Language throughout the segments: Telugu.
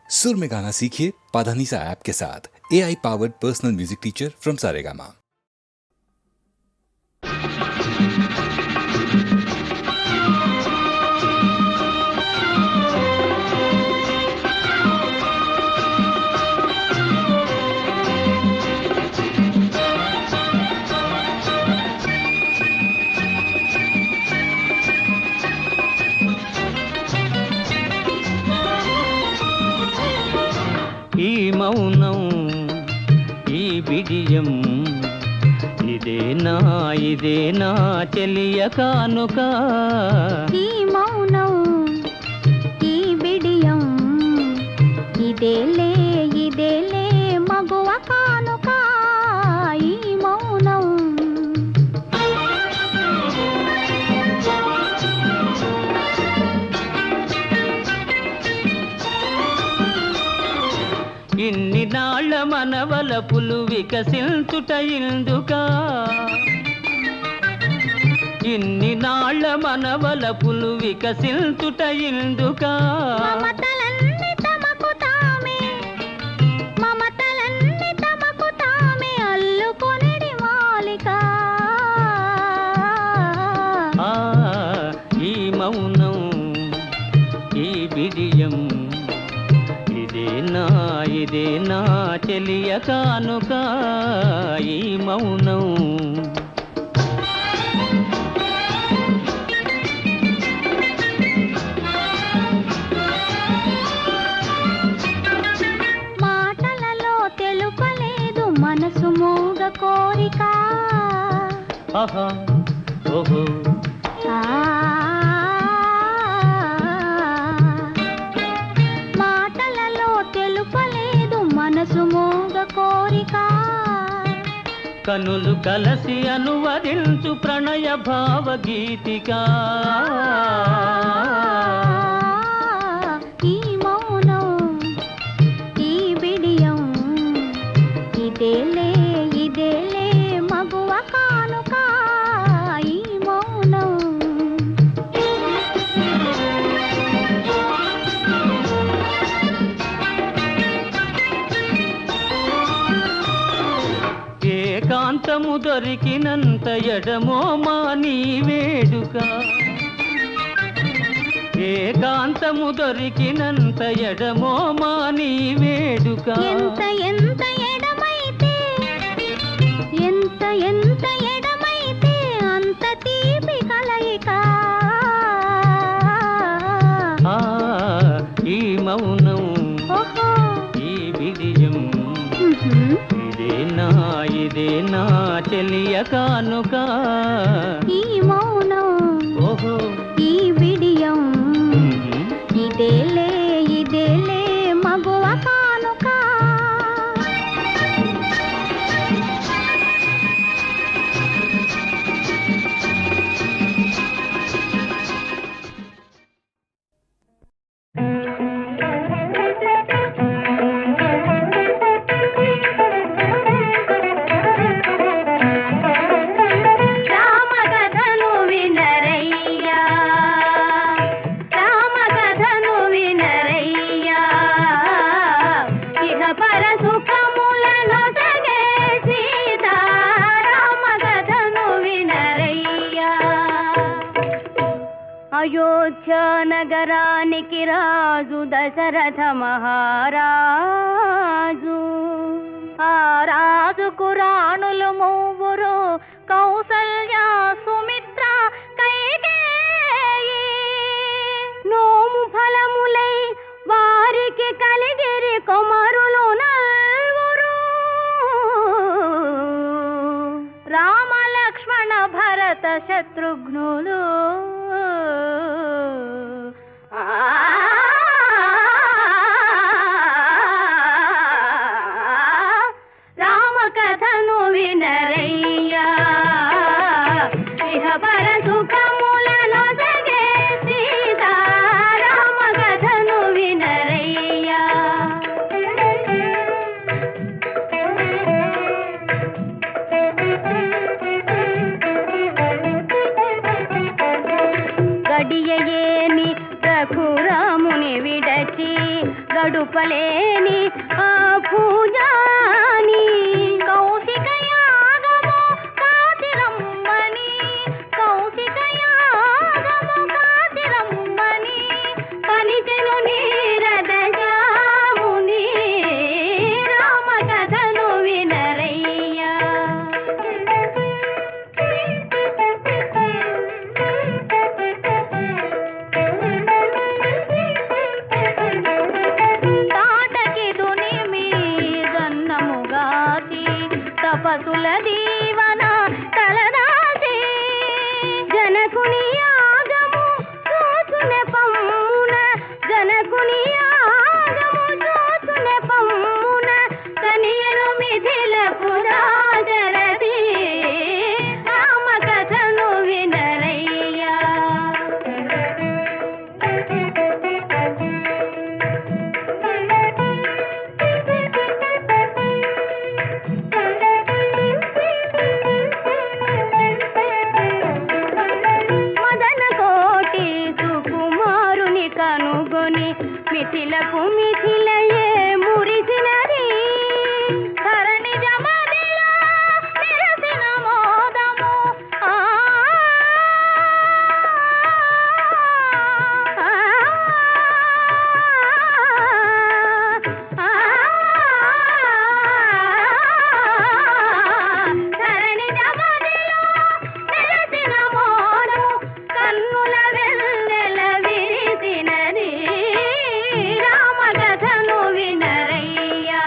सुर में गाना सीखिए पाधानीसा ऐप के साथ। AI powered personal music teacher from Saregama. ఈ మౌనం ఈ బిడియం ఇదేనా చెలియ కానుక. ఈ మౌనం ఈ బిడియం ఇదేలే మగువ కానుక. ఈ మౌనం ఇన్ని నాళ్ళ మనవలపులు వికసించుట ఇందుకా, ఇన్ని నాళ్ళ మనవలపులు వికసించుట ఇందుకా. మమతలన్నీ తమకు తామే అల్లుకొనిడి మాలిక. ఈ మౌనం ఈ బిడియం ఇదేనా చెలియ కానుక. ఈ మౌనం మాటలలో తెలుపలేదు మనసు మూగ కోరిక. ఆహా ఓహో మాటలలో తెలుపలేదు మనసు మూగ కోరిక. కనులు కలసి అనువదించు ప్రణయ భావగీతిక. ఈ మౌనం ఈ బిడియం ఇదేలే మగువ కానుక. ఈ మౌనం ఏకాంతము దొరికినంత ఎడమో మాని వేడుక, ఏకాంతము దొరికినంత ఎడమో మాని వేడుక. ఎంత ఎడమైతే అంత తీపి కలయిక. ఈ మౌనం ఓహో ఈ బిడియం ఇదేనా చెలియ కానుక. ఈ మౌనం ఓహో ఈ బిడియం ఇదేలే మగువ కానుక. రామకథను వినరయ్యా, రామకథను వినరయ్యా. ఇహ పర సుఖములను సగే సీతా. రామకథను వినరయ్యా. అయోధ్య నగరానికి రాజు దశరథ మహారాజు. ఆ రాజుకు రాణులు మూవురు కౌసల్య సుమిత్ర కైకేయి. నోము ఫలములై వారికి కలిగిరి కుమారులు నల్వురు. రామ లక్ష్మణ భరత శత్రుఘ్నులు. రామకథను వినరయ్యా. ఇహ పర సుఖములను సగే సీతా. రామకథను వినరయ్యా. తెలుపలేని ఆ పూజాని కౌశిక యాగము కాతిరమ్మని కౌశిక యాగము కాతిరమ్మని పలికెను నీరద జాముని రామ కథను వినరయ్యా. తపసుల దీవన తలదాసి జనకుని యాగము చూచునే పమ్మున జనకుని యాగము చూచునే పమ్మున కనియను మిథిలకు రాజరథి రామ కథను వినరయ్యా. కనుగొని మిథిలకు మిథిలయే మురిసినది ధరణి జమదిలో నిరసిన మోదము ధరణి జమదిలో నిరసిన మోదము కన్నుల వెన్నెల విరిసినది రామ కథను వినరయ్యా.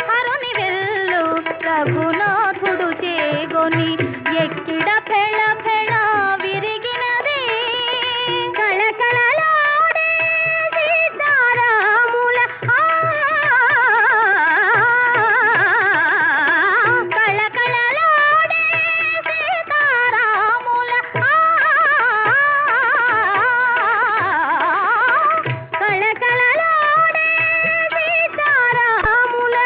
హరుని వెల్లు రఘునాథుడు చేగొని ఎక్కిడ ఫెళ ఫెళ విరిగినది కళకళలాడే సీతారాముల కళకళలాడే సీతారాముల కళకళలాడే సీతారాముల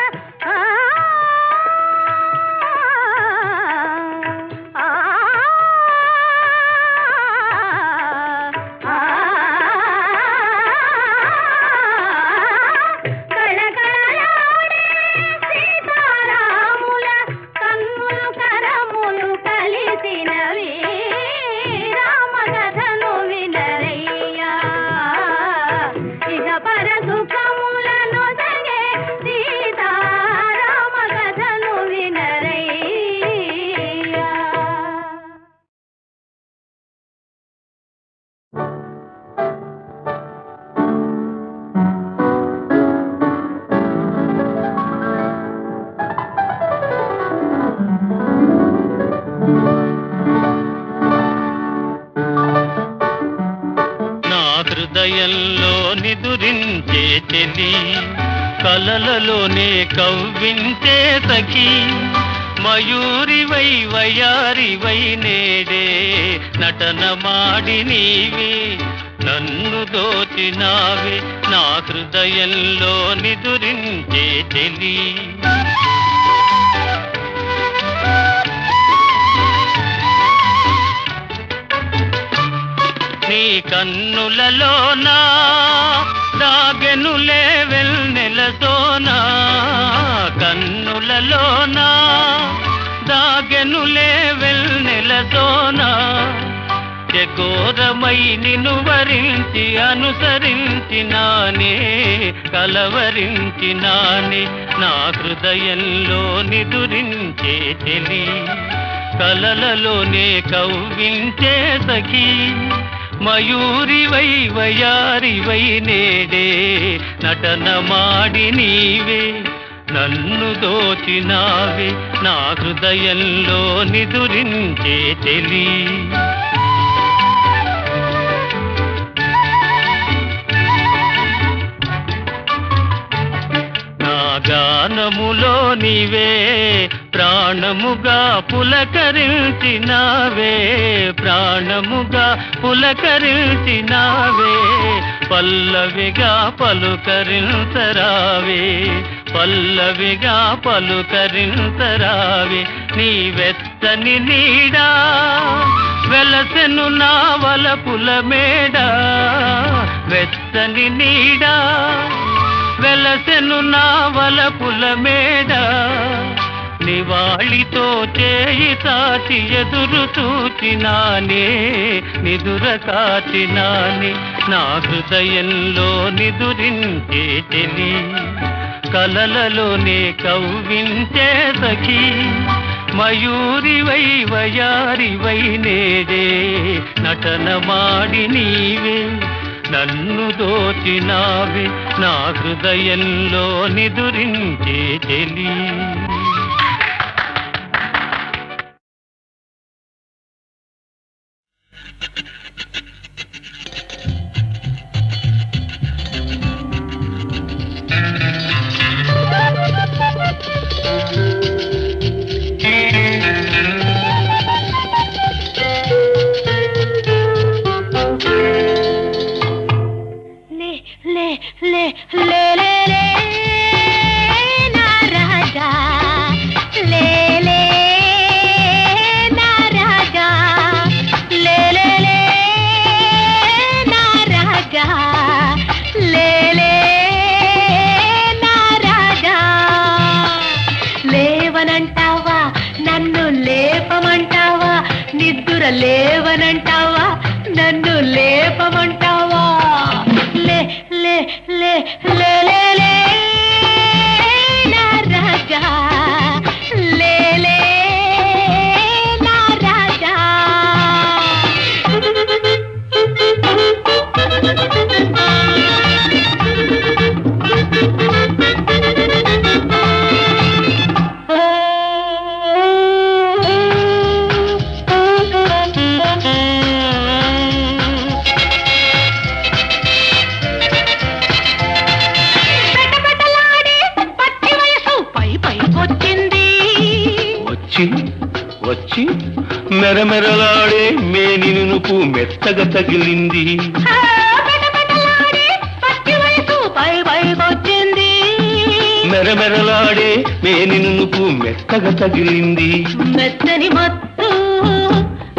కళకళలాడే సీతారాముల కన్నులు కరములు కలిసినవి రామ కథను వినరయ్యా. ఇహ పర సుఖములను సగే సీతారామ కథను వినరయ్యా. నా హృదయంలో నిదురించే చెలి కలలలోనే కవ్వించే సఖి మయూరివై వయారివై నేడే నటన మాడి నీవే నన్ను దోచినావే నా హృదయంలో నిదురించే చెలి. నీ కన్నులలోనా దాగెనులే వెన్నెలతోనా కన్నులలోనా దాగెనులే వెన్నెలతోనా చకోరమై నిన్ను వరించి అనుసరించినానే కలవరించినానే నా హృదయంలో నిదురించే చెలి కలలలోనే కవ్వించే సఖి మయూరివై వయారివై నేడే నటన మాడి నీవే నన్ను దోచినావే నా హృదయంలో నిదురించే చెలి. నా గానములో నీవే ప్రాణముగా పులకరించినావే ప్రాణముగా పులకరించినావే పల్లవిగా పలుకరించరావే పల్లవిగా పలుకరింతరావి నీ వెచ్చని నీడా వెలసెను నా వలపుల మేడ వెచ్చని నీడా వెలసెను నా వలపుల మేడ నివాళితో చేయి తాచి ఎదురు చూచినానే నిదుర కాచినానే నా హృదయంలో నిదురించే చెలి కలలలోనే కవ్వించే సఖీ మయూరివై వయారివై నేడే నటన మాడి నీవే నన్ను దోచినావే నా హృదయంలో నిదురించే చెలి లేవనంటావా నన్ను లేపమంటావా లే లే లే లే లే లే నా రాజా లే లే నా రాజా వచ్చి మెరమెరలాడే మేని నునుపు మెత్తగా తగిలింది మెరమెరలాడే మేని నునుపు మెత్తగా తగిలింది మెత్తని మత్తు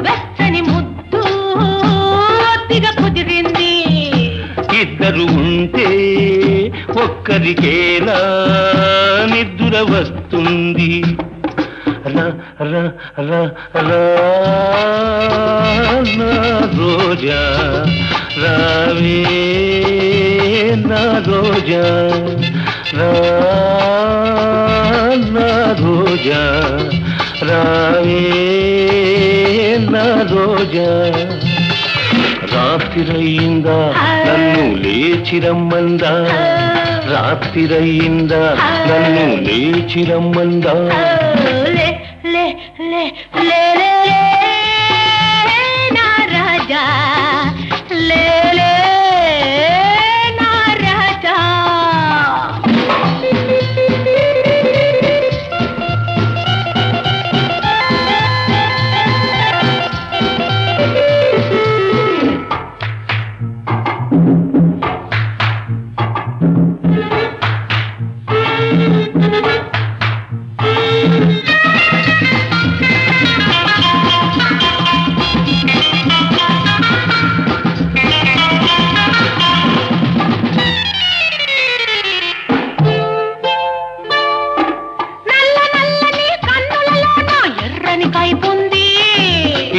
వెచ్చని ముద్దు ఒత్తిగా కుదిరింది ఇద్దరు ఉంటే ఒక్కరికేలా నిద్ర వస్తుంది రా రా రా రా నా రోజా రావే నా రోజా రా నా రోజా రావే నా రోజా రాత్రిరయ్యిందా నన్ను లేచిరమ్మందా రాత్రిరయ్యిందా నన్ను లేచిరమ్మందా లే లే లే లే లే నా రాజా లే లే నా రాజా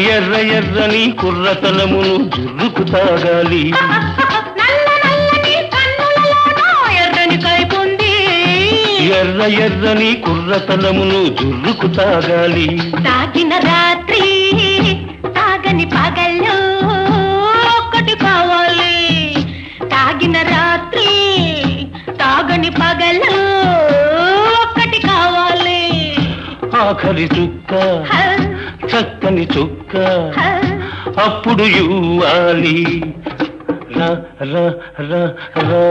ఎర్ర ఎర్రని కుర్రతనమును జుర్రుకు తాగాలి ఎర్ర ఎర్రని కుర్రతనమును జుర్రుకు తాగాలి తాగిన రాత్రి తాగని పగళ్ళు ఒక్కటి కావాలి తాగిన రాత్రి తాగని పగళ్ళు ఒక్కటి కావాలి ఆఖరి చుక్క చక్కని చుక్క అప్పుడు ఇవ్వాలి రా రా రా రా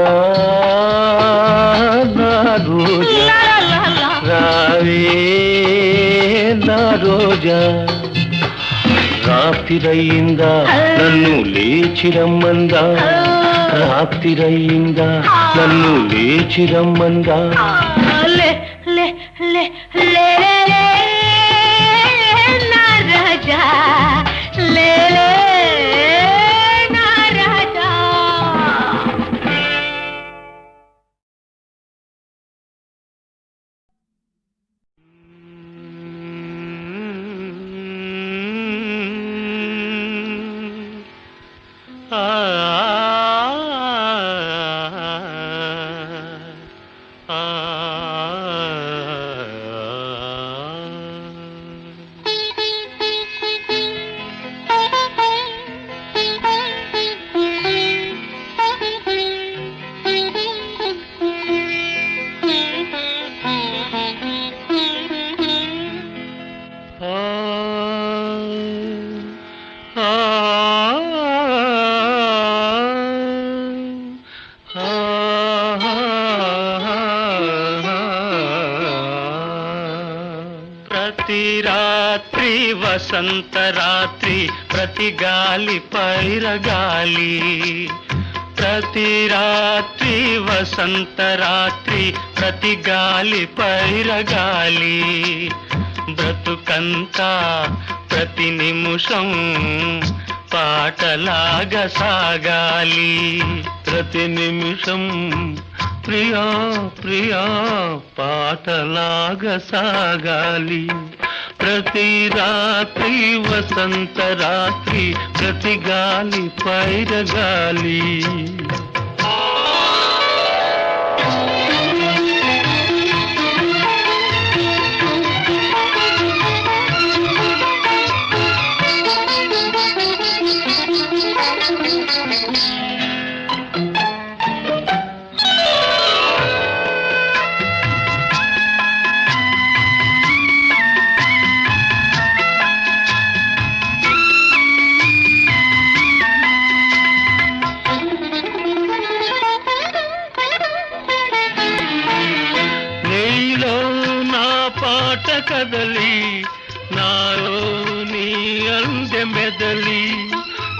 నా రోజా రావే నా రోజా రాత్రిరయ్యిందా నన్ను లేచిరమ్మందా రాత్రిరయ్యిందా నన్ను లేచిరమ్మందా ఆ, ప్రతి రాత్రి వసంత రాత్రి ప్రతి గాలి పైరగాలి ప్రతి రాత్రి వసంత రాత్రి ప్రతి గాలి పైరగాలి బ్రతుకంతా ప్రతి నిమిషం పాటలాగా సాగాలి ప్రతి నిమిషం ప్రియా ప్రియా పాటలాగా సాగాలి ప్రతి రాత్రి వసంత రాత్రి ప్రతి గాలి పైరగాలి పాట కదలి నాలో నీ అందె మెదలి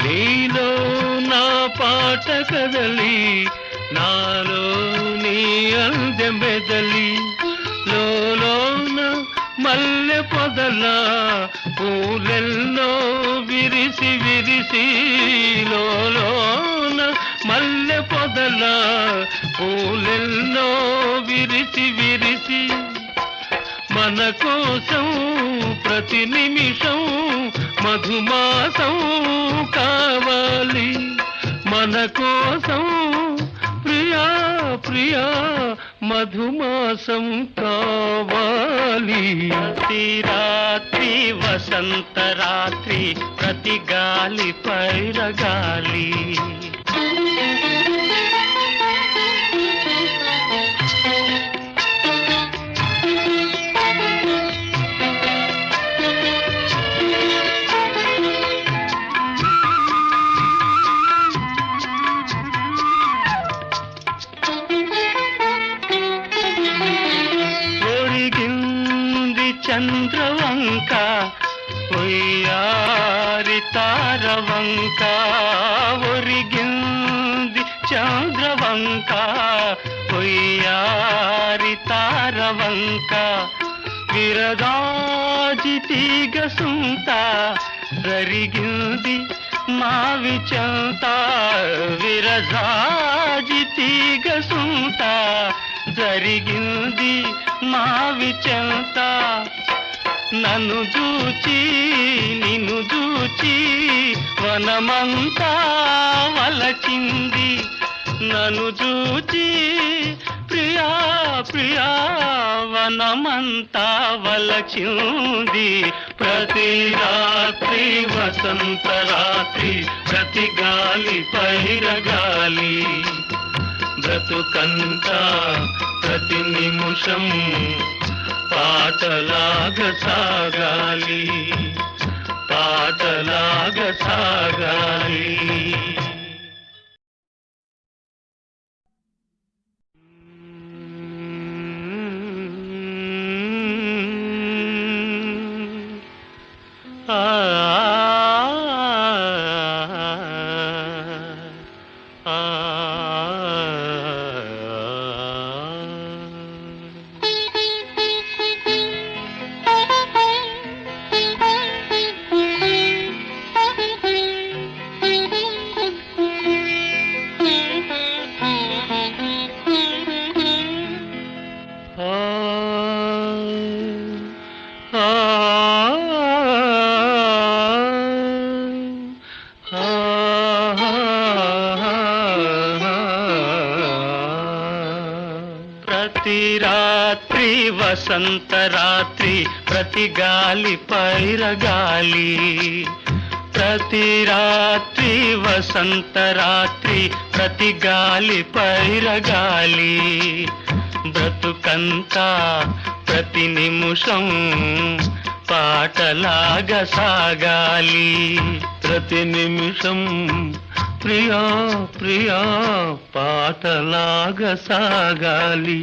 నీలో నా పాట కదలి నాలో నీ అందె మెదలి లోన మల్లె పొదల పూలెల్లో విరిసి విరిసి లోన మల్లె పొదల పూలెల్లో విరిసి విరిసి మన కోసం ప్రతి నిమిషం మధుమాసం కావాలి మన కోసం ప్రియా ప్రియా మధుమాసం కావాలి ప్రతి రాత్రి వసంత రాత్రి ప్రతి గాలి పైరగాలి చంద్రవంక ఒయ్యారి తారవంక ఒరిగింది చంద్రవంక ఒయ్యారి తారవంక విరదాజి తీగ సుంత రరిగింది మావి చంత విరజాజి తీగ సుంత జరిగింది మావి చెంత నన్ను చూచి నిన్ను చూచి వనమంతా వలచింది నన్ను చూచి ప్రియా ప్రియా వనమంతా వలచింది ప్రతి రాత్రి వసంత రాత్రి ప్రతి గాలి పైరగాలి బ్రతుకంతా ప్రతి నిమిషం పాటలాగా సాగాలి పాటలాగా సాగాలి ప్రతి రాత్రి వసంత రాత్రి ప్రతి గాలి పైరగాలి ప్రతి రాత్రి వసంత రాత్రి ప్రతి గాలి పైరగాలి బ్రతుకంతా ప్రతి నిమిషం పాటలాగా సాగాలి ప్రతి నిమిషం ప్రియా ప్రియా పాటలాగా సాగాలి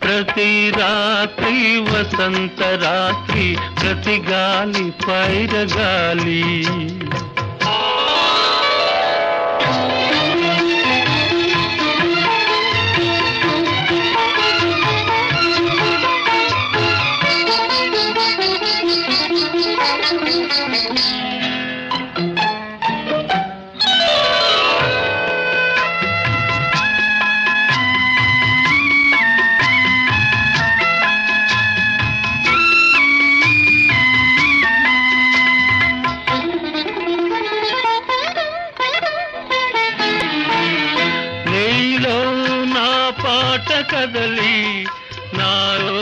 ప్రతి రాత్రి వసంత రాత్రి ప్రతి గాలి పైరగాలి పాట కదలి నాలో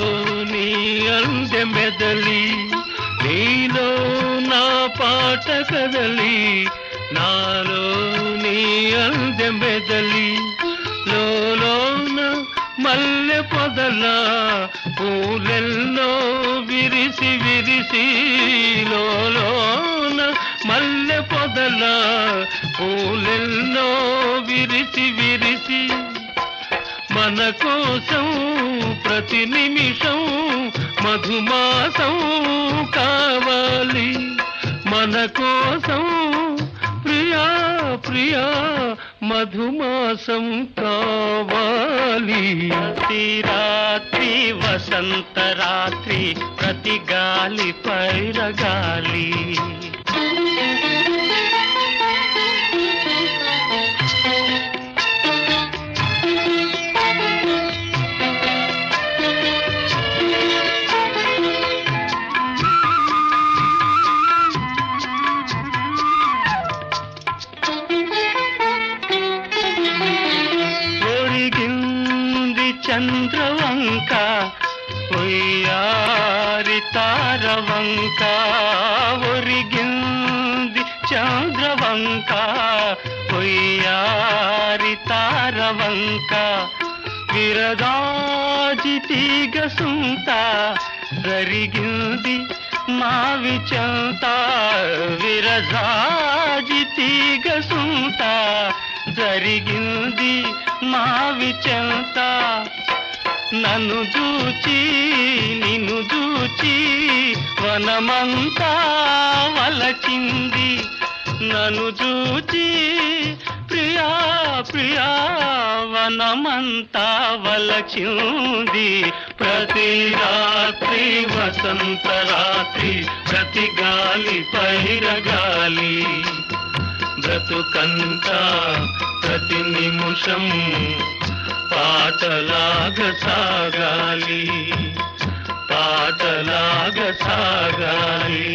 నీ అందె మెదలి నీలో నా పాట కదలి నాలో నీ అందె మెదలి లోన మల్లె పొదల పూలెల్లో విరిసి విరిసి లోన మల్లె పొదల పూలెల్లో విరిసి విరిసి మన కోసం ప్రతి నిమిషం మధుమాసం కావాలి మన కోసం ప్రియా ప్రియా మధుమాసం కావాలి ప్రతి రాత్రి వసంత రాత్రి ప్రతి గాలి పైరగాలి చంద్రవంక ఒయ్యారి తారవంక ఒరిగింది చంద్రవంక ఒయ్యారి తారవంక విరగాజి తీగ సుంత జరిగింది మావి చెంత విరజాజి తీగ సుంత జరిగింది మావి చెంత నన్ను చూచి నిన్ను చూచి వనమంతా వలచింది నన్ను చూచి ప్రియా ప్రియా వనమంతా వలచింది ప్రతి రాత్రి వసంత రాత్రి ప్రతి గాలి పైరగాలి బ్రతుకంతా ప్రతి నిమిషం పాటలాగా సాగాలి పాటలాగా సాగాలి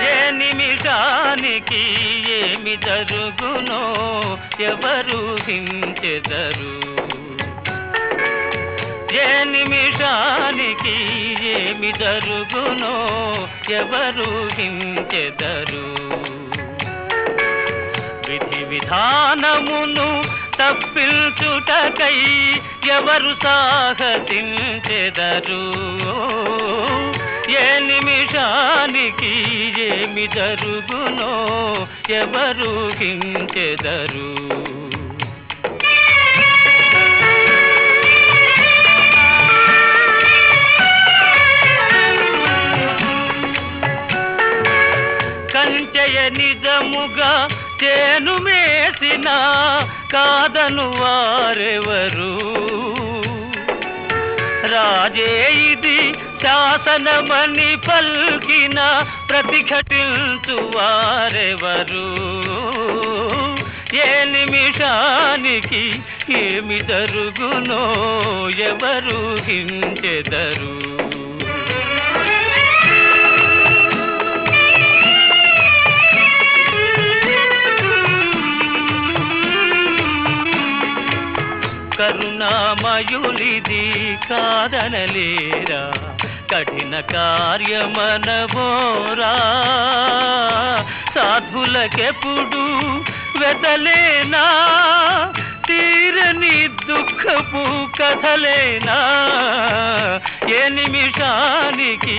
ఏ నిమిషానికి ఏమి జరుగునో ఎవరు హించెదరు ఏ నిమిషానికి ఏమి జరుగునో ఎవరు హించెదరు విధి విధానమును తప్పించుటకై ఎవరు సాహసించెదరు ఏ నిమిషానికి ఏమి జరుగునో ఎవరు హించెదరు కంచెయ నిజముగా చేను మేసిన కాదను వారెవరు రాజే ఇది శాసనమని పల్కిన ప్రతిఘటించు వారెవరు ఏ నిమిషానికి ఏమి జరుగునో ఎవరు హించెదరు కరుణామయులిది కాదనలేరా కఠిన కార్యమనబోరా సాధులకెప్పుడు వెదలేనా తీరని దుఃఖపు కథలేనా ఏ నిమిషానికి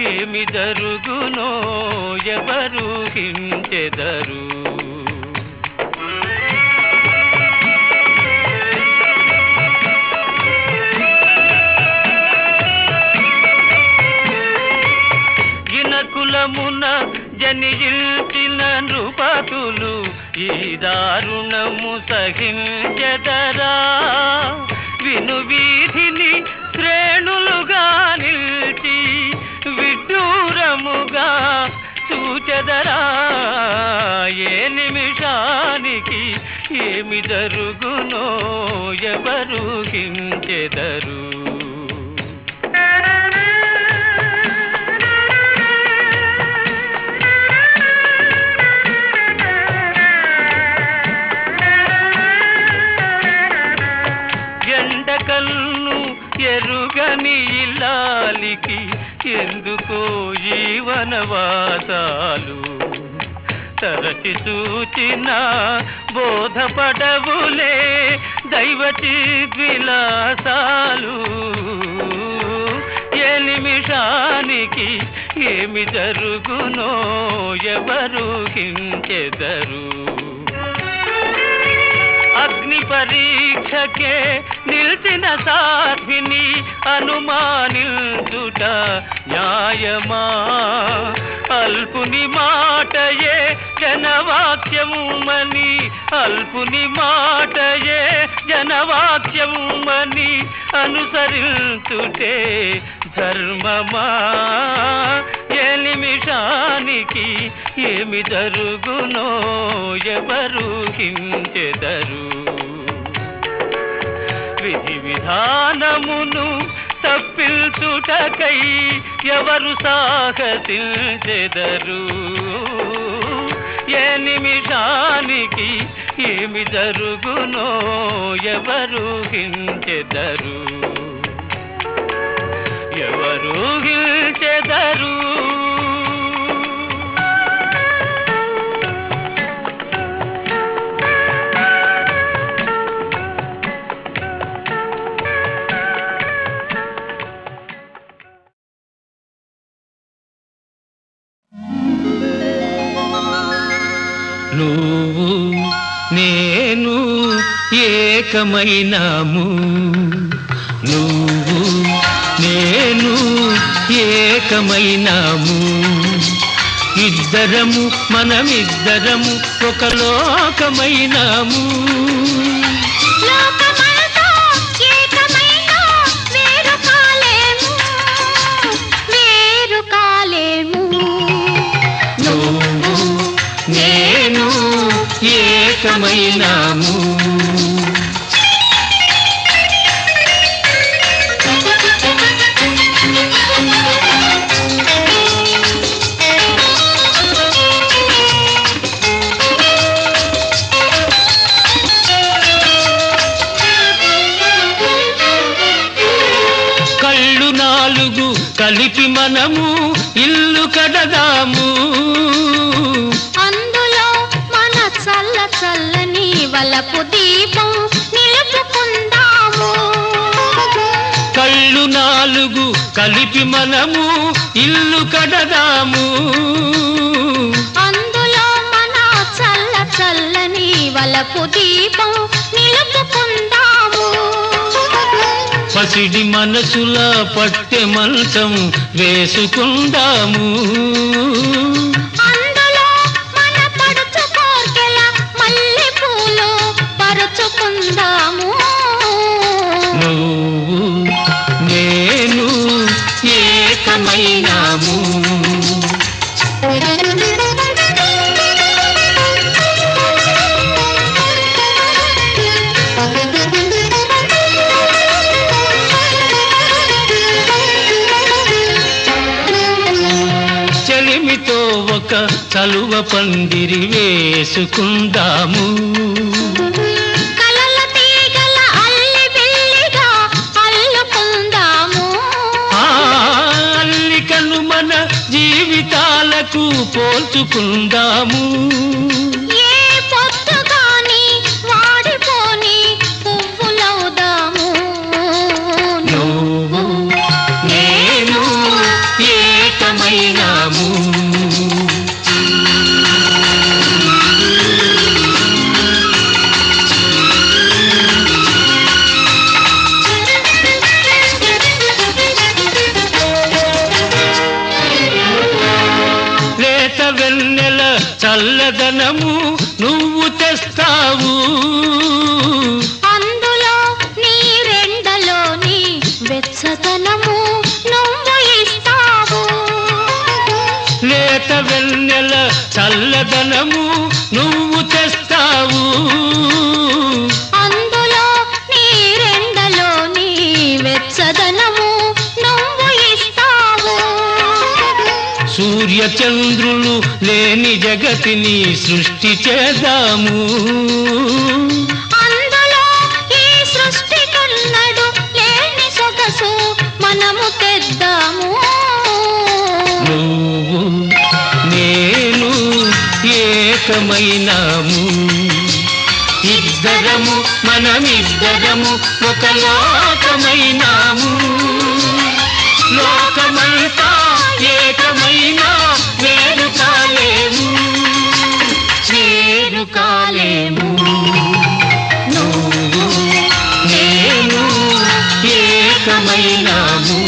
ఏమి జరుగునో ఎవరు హించెదరు కులమున జనియించిన నృపతులు ఈ దారుణము సహించెదరా విను వీధిని శ్రేణులుగా నిలిచి విడ్డూరముగా చూచెదరా ఏ నిమిషానికి ఏమి జరుగునో ఎవరు హించెదరు ఎండకల్ను ఎరుగని ఇల్లాలికి ఎందుకో ఈ వనవాసాలు తరచి చూచిన బోధపడవులే దైవచి విలాసాలు ఏ నిమిషానికి ఏమి జరుగునో ఎవరు హించెదరు అగ్ని పరీక్షకే నిలిచిన సాధ్విని అనుమానించుట న్యాయమా అల్పుని మాటయే జనవాక్యముమని అల్పుని మాటయే జనవాక్యముమని అనుసరించుటే ధర్మమా ఏ నిమిషానికి ఏమి జరుగునో ఎవరు హించెదరు విధి విధానమును తప్పించుటకై ఎవరు సాహసించెదరు ఏ నిమిషానికి ఏమి జరుగునో ఎవరు హించెదరు ఎవరు హించెదరు నువ్వు నేను ఏకమైనాము నువ్వు నేను ఏకమైనాము ఇద్దరము మనమిద్దరము ఒక లోకమైనాము నువ్వు నేను ఏకమైనాము కళ్ళు నాలుగు కలిపి మనము ఇల్లు కడదాము చల్లని వలపు దీపం నిలుపుకుందాము కళ్ళు నాలుగు కలిపి మనము ఇల్లు కడదాము అందులో మన చల్లని వలపు దీపం నిలుపుకుందాము పసిడి మనసులా పట్టె మంచం వేసుకుందాము నువ్వు నేను ఏకమైనాము చెలిమితో ఒక చలువ పందిరి వేసుకుందాము జీవితాలకు పోల్చుకుందాము. ఏ పొద్దుగాని వాడిపోని పువ్వులవుదాము. నువ్వు నేను ఏకమైనాము. లేత వెన్నెల చల్లదనము నువ్వు తెస్తావు. అందులో నీ రెండలోని వెచ్చదనము నువ్వు ఇస్తావు. లేత వెన్నెల చల్లదనము నువ్వు తెస్తావు. అందులో నీ రెండలోని వెచ్చదనము నువ్వు ఇస్తావు. సూర్య చంద్రులు లేని జగతిని సృష్టి చేద్దాము. అందులో ఈ సృష్టికున్నడు లేని సొగసు మనము తెద్దాము. నువ్వు నేను ఏకమైనాము. ఇద్దరము మనమిద్దరము ఒక లోకమైనాము. లోకమంతా ఏకమైనా వేరు కాలేము, వేరు కాలేము. నువ్వు నేను ఏకమైనాము.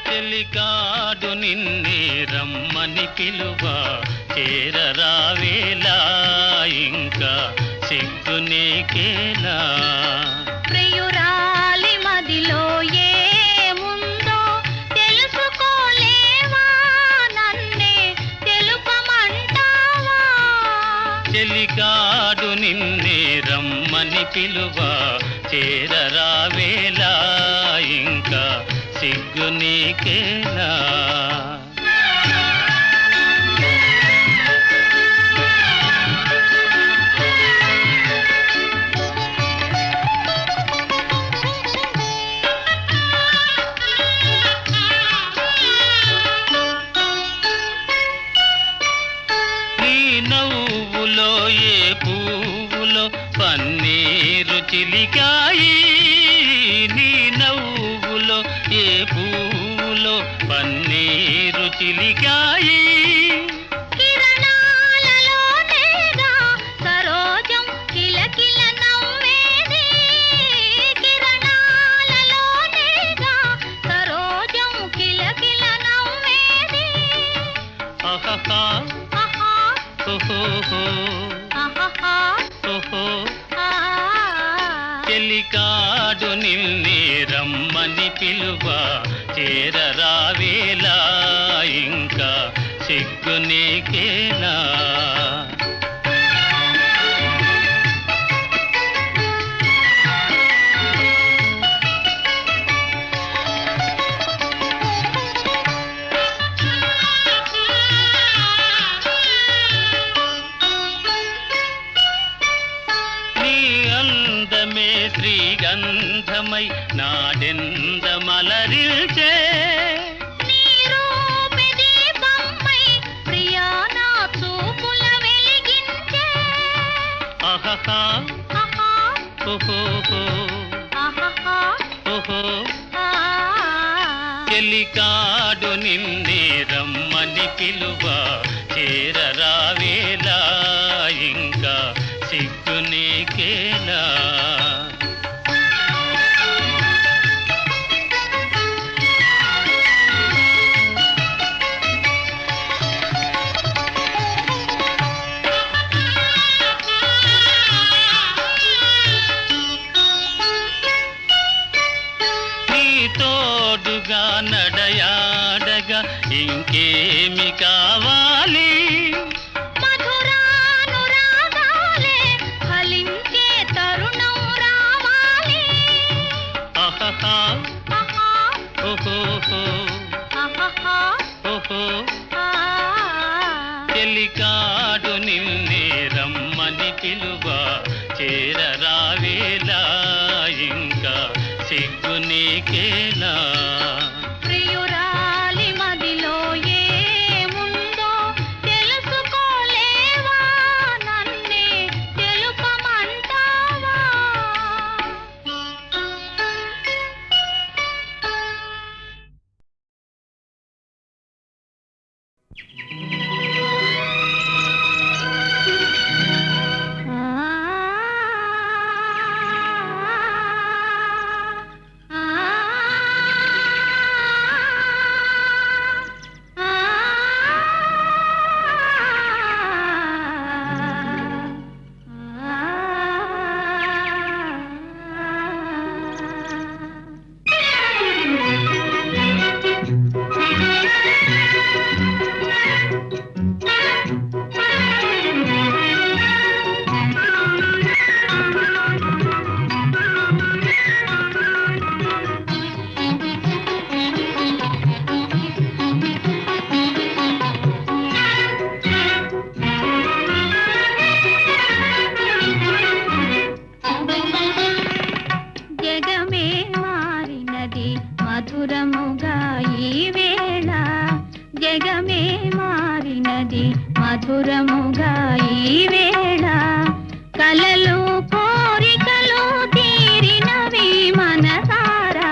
చెలికాడు నిన్నే రమ్మని పిలువ చేరరావేలా ఇంకా సిగ్గు నీకేలా. ప్రియురాలి మదిలో ఏముందో తెలుసుకోలేవా, నన్నే తెలుపమంటావా. చెలికాడు నిన్నే రమ్మని పిలువ చేరరావేలా ఇంకా సిగ్గు నీకేలా. నీ నవ్వులో ఏ పువ్వులో పన్నీరు చిలికాయి. నీ నవ్వులో ఏ పువ్వులో పన్నీరు చిలికాయి. కిరణాలలోనేగా సరోజం కిలకిల నవ్వేది. కిరణాలలోనేగా సరోజం కిలకిల నవ్వేది. ఆహాహా ఆహా ఓహోహో ఆహాహా ఓహో. ఆ. చెలికాడు నిన్నే రమ్మని పిలువ చేరరావేలా ఇంకా సిగ్గు నీకేలా. నీ అందమే శ్రీగంధమై నాడెందమలరిల్చే. నీ రూపే దీపమై ప్రియా నా చూపుల వెలిగించే. ఆహాహా ఆహా ఓహోహో ఆహాహా ఓహో. ఆ. చెలికాడు నిన్నే రమ్మని పిలువ చేరరావేలా ఇంకా సిగ్గు నీకేలా. ఇంకేమి కావాలి మధురానురాగాలే ఫలించే తరుణం రావాలి. ఆహాహా ఆహా, ఓహోహో ఆహాహా, ఓహో ఆ. చెలికాడు నిన్నే రమ్మని పిలువ చేరరావేలా ఇంకా సిగ్గు నీకేలా ప్రియురాలి మదిలో ఏముందో తెలుసుకోలేవా, నన్నే తెలుపమంటావా? జగమే మారినది మధురముగా ఈ వేళ, జగమే మారినది మధురముగా ఈ వేళ, కలలు కోరికలు తీరినవి మనసారా,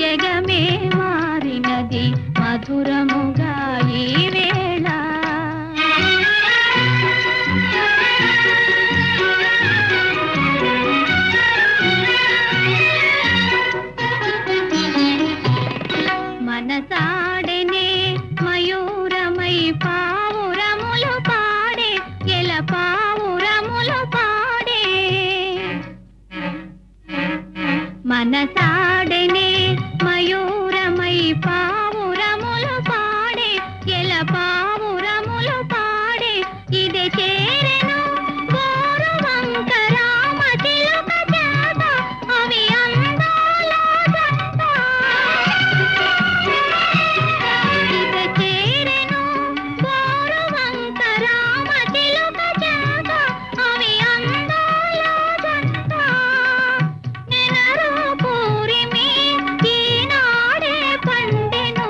జగమే మారినది మధురముగా ఈ వేళ. మనసాడనే మయూరమై పావురములు పాడే, ఎల పావురములు పాడే. మనసాడనే మయూరమై పావురములు పాడే, ఎల పావురములు పాడే. ఇది చేరెను గోరువంక రామ చిలుక చేత, అవి అందాల జంట. ఇది చేరెను గోరువంక రామ చిలుక చేత, అవి అందాల జంట. నెనరు పూరిమి ఈనాడే పండెను,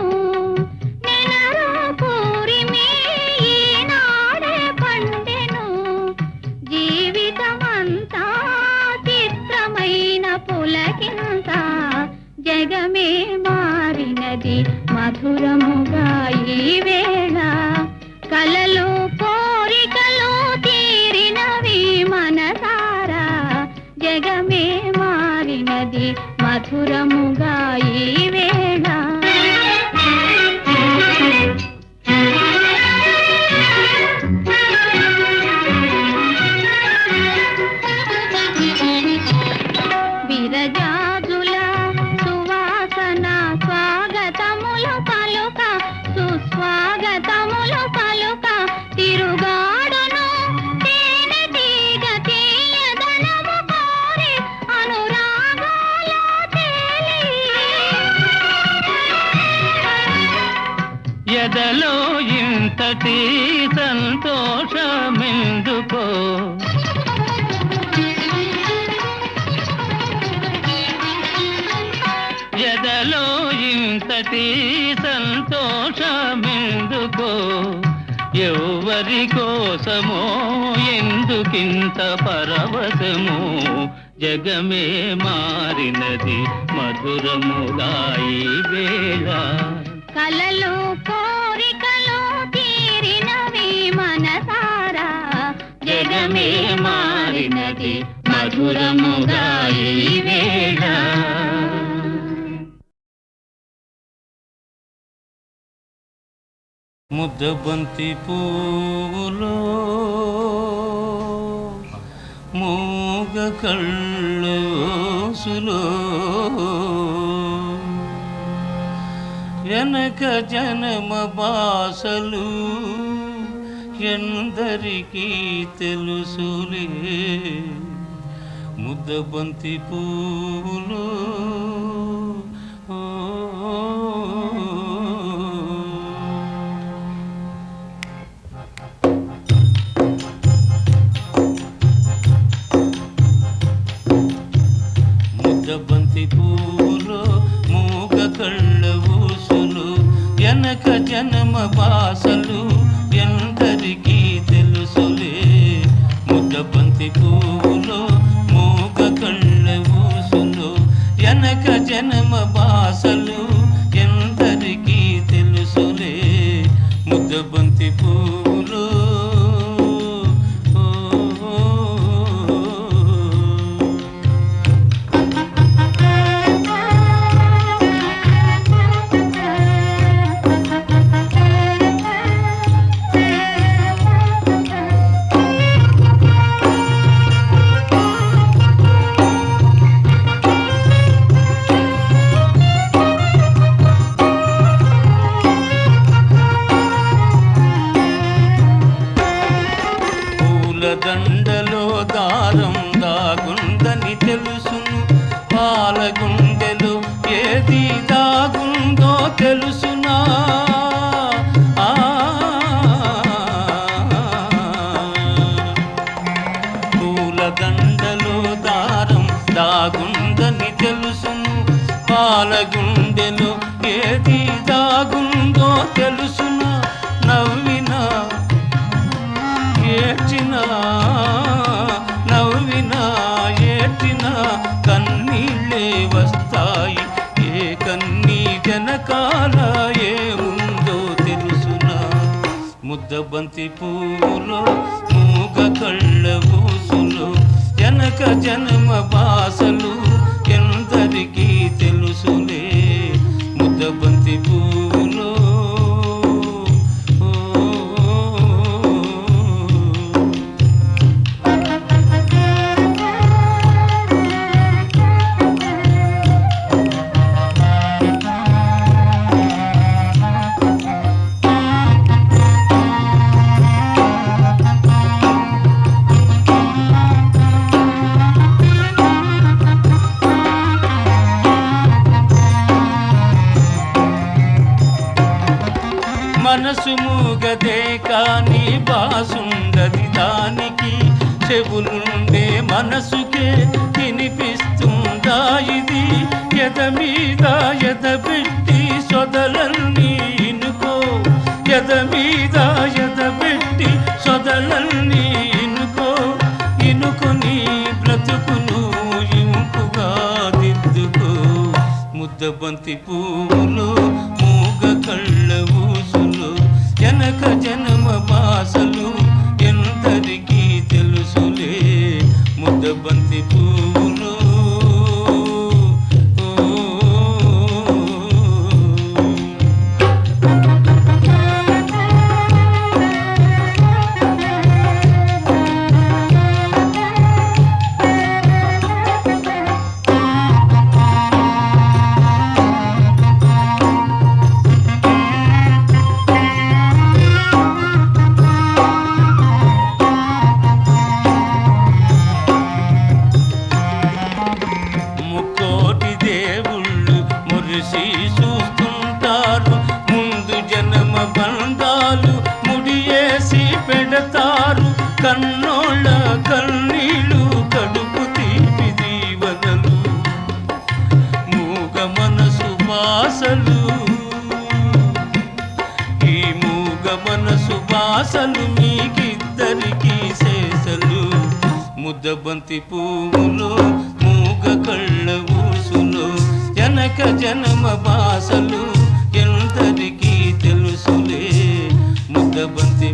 నెనరు పూరిమి ఈనాడే పండెను. జీవితమంతా చిత్రమైన పులకింత, జగమే మారినది మధురముగా ఈ వేళ, కలలు కోరికలు తీరినవి మనసారా, జగమే మారినది మధురముగా ఈ వేళ. విరజాజుల సువాసన స్వాగతములు పలుక, సుస్వాగతములు పలుక, తిరుగాడును తేనె తీగ తీయదనము కోరి అనురాగాల తేలి. ఎదలో ఇంతటి సంతోషమెందుకో ఎదలో ఇంతటి సంతోషమెందుకో ఎవరి కోసమో ఎందుకింత పరవశమో జగమే మారినది మధురముగా ఈ వేళ కలలు కోరికలు తీరినవి మనసారా జగమే మారినది మధురముగా ఈ వేళ ముద్దబంతి పూలో మూగ కళ్ళోసులో ఎనక జనమ బాసలు ఎందరికీ తెలుసులే ముద్దబంతి పూలు ముద్దబంతి పూలు మూగ కళ్ళ ఊసులు ఎనక జనమ బాసలు ఎందరికీ తెలుసులే ముద్దబంతి పూలు మూగ కళ్ళ ఊసులు ఎనక జనమ బాసలు ఎందరికీ తెలుసులే ముద్దబంతి పూలు దండలో దారం దాగుందని తెలుసును పాలగుండెలో ఏది దాగుందో తెలుసునా పూల దండలో దారం దాగుందని తెలుసును పాలగుండెలో ఏది దాగుందో తెలుసునా నవ్వినా ఏడ్చినా నవ్వినా ఏడ్చినా కన్నీళ్ళే వస్తాయి ఏ కన్నీ వెనకాల ఏముందో తెలుసునా ముద్దబంతి పూలు మూగ కళ్ళ ఊసులు ఎనక జన్మ బాసలు ఎందరికీ తెలుసులే ముద్దబంతి పూలు మనసు మూగదే కాని బాసుండది దానికి చెవులుండే మనసుకే వినిపిస్తుందా ఇది ఎద మీద ఎదబెట్టి సొదలన్నీ ఇనుకో ఎద మీద ఎదబెట్టి సొదలన్నీ ఇనుకో ఇనుకొని బ్రతుకును ఇంపుగా దిద్దుకో ముద్దబంతి పూలు మూగ కళ్ళ ఊసులు ఎనక జన్మ బాసలు ఎందరికీ తెలుసులే ముద్దబంతి పూలు చూస్తుంటారు ముందు జన్మ బంధాలు ముడియేసి పెడతారు కన్నోళ్ళ కన్నీళ్ళు కడుపు తీపి దీవెనలు మూగ మనసు బాసలు ఈ మూగ మనసు బాసలు మీకిద్దరికీ శేషలు ముద్దబంతి పువ్వులు మూగ కళ్ళ ఊసులు ఎనక జన్మ బాసలు ఎందరికీ తెలుసులే ముద్దబంతి